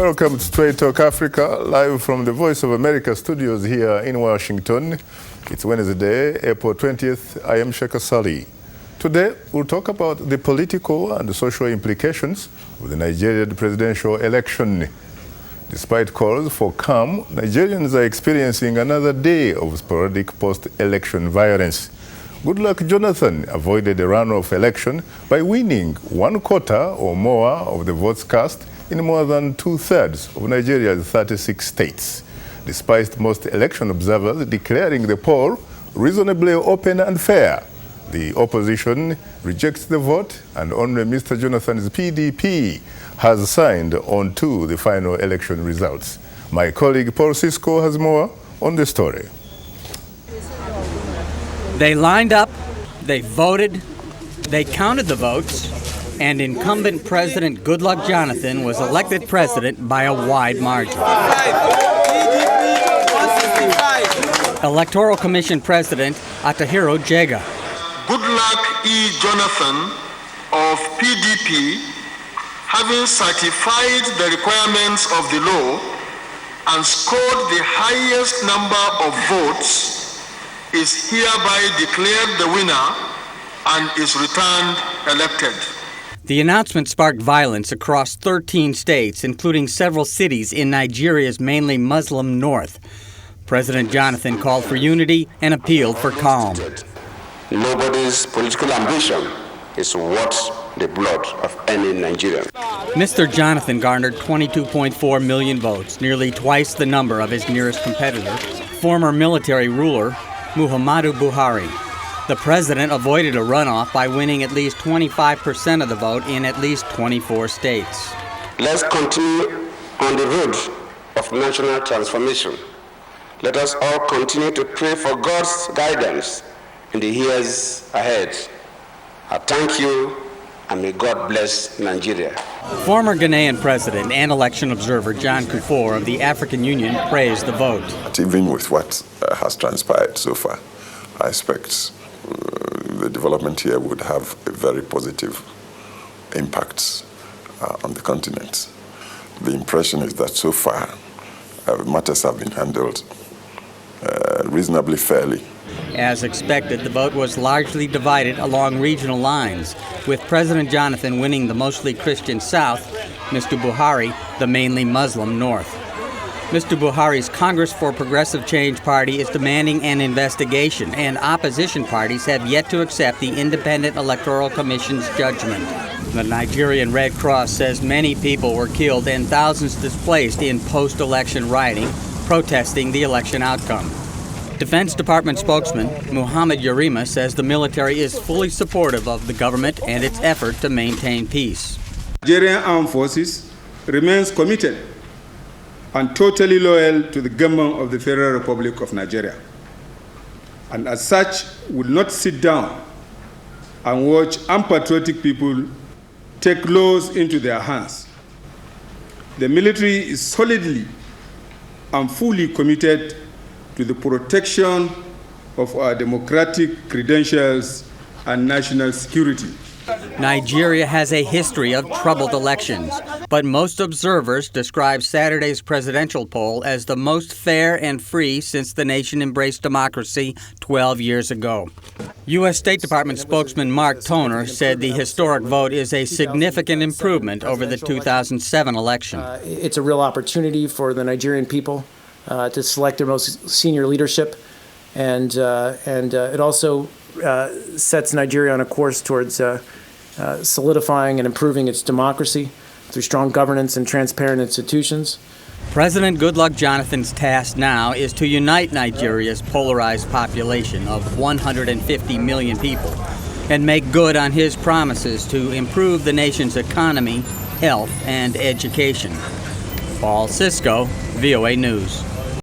Welcome to Straight Talk Africa, live from the Voice of America studios here in Washington. It's Wednesday, April 20th. I am Shaka Ssali. Today, we'll talk about the political and social implications of the Nigerian presidential election. Despite calls for calm, Nigerians are experiencing another day of sporadic post-election violence. Goodluck Jonathan avoided a runoff election by winning 1/4 or more of the votes cast in more than 2/3 of Nigeria's 36 states, despite most election observers declaring the poll reasonably open and fair. The opposition rejects the vote, and only Mr. Jonathan's PDP has signed on to the final election results. My colleague Paul Sisco has more on the story. They lined up, they voted, they counted the votes, and incumbent President Goodluck Jonathan was elected president by a wide margin. Electoral Commission President Atahiro Jega. Goodluck Jonathan of PDP, having certified the requirements of the law and scored the highest number of votes, is hereby declared the winner and is returned elected. The announcement sparked violence across 13 states, including several cities in Nigeria's mainly Muslim north. President Jonathan called for unity and appealed for calm. Nobody's political ambition is worth the blood of any Nigerian. Mr. Jonathan garnered 22.4 million votes, nearly twice the number of his nearest competitor, former military ruler Muhammadu Buhari. The president avoided a runoff by winning at least 25% of the vote in at least 24 states. Let's continue on the road of national transformation. Let us all continue to pray for God's guidance in the years ahead. I thank you, and may God bless Nigeria. Former Ghanaian president and election observer John Kufuor of the African Union praised the vote. Even with what has transpired so far, I expect the development here would have a very positive impact on the continent. The impression is that so far matters have been handled reasonably fairly. As expected, the vote was largely divided along regional lines, with President Jonathan winning the mostly Christian South, Mr. Buhari the mainly Muslim North. Mr. Buhari's Congress for Progressive Change Party is demanding an investigation, and opposition parties have yet to accept the Independent Electoral Commission's judgment. The Nigerian Red Cross says many people were killed and thousands displaced in post-election rioting, protesting the election outcome. Defense Department spokesman Muhammad Yarima says the military is fully supportive of the government and its effort to maintain peace. Nigerian Armed Forces remains committed and totally loyal to the government of the Federal Republic of Nigeria, and as such will not sit down and watch unpatriotic people take laws into their hands. The military is solidly and fully committed to the protection of our democratic credentials and national security. Nigeria has a history of troubled elections, but most observers describe Saturday's presidential poll as the most fair and free since the nation embraced democracy 12 years ago. U.S. State Department spokesman Mark Toner said the historic vote is a significant improvement over the 2007 election. It's a real opportunity for the Nigerian people to select their most senior leadership, and it also sets Nigeria on a course towards solidifying and improving its democracy through strong governance and transparent institutions. President Goodluck Jonathan's task now is to unite Nigeria's polarized population of 150 million people and make good on his promises to improve the nation's economy, health, and education. Paul Sisco, VOA News.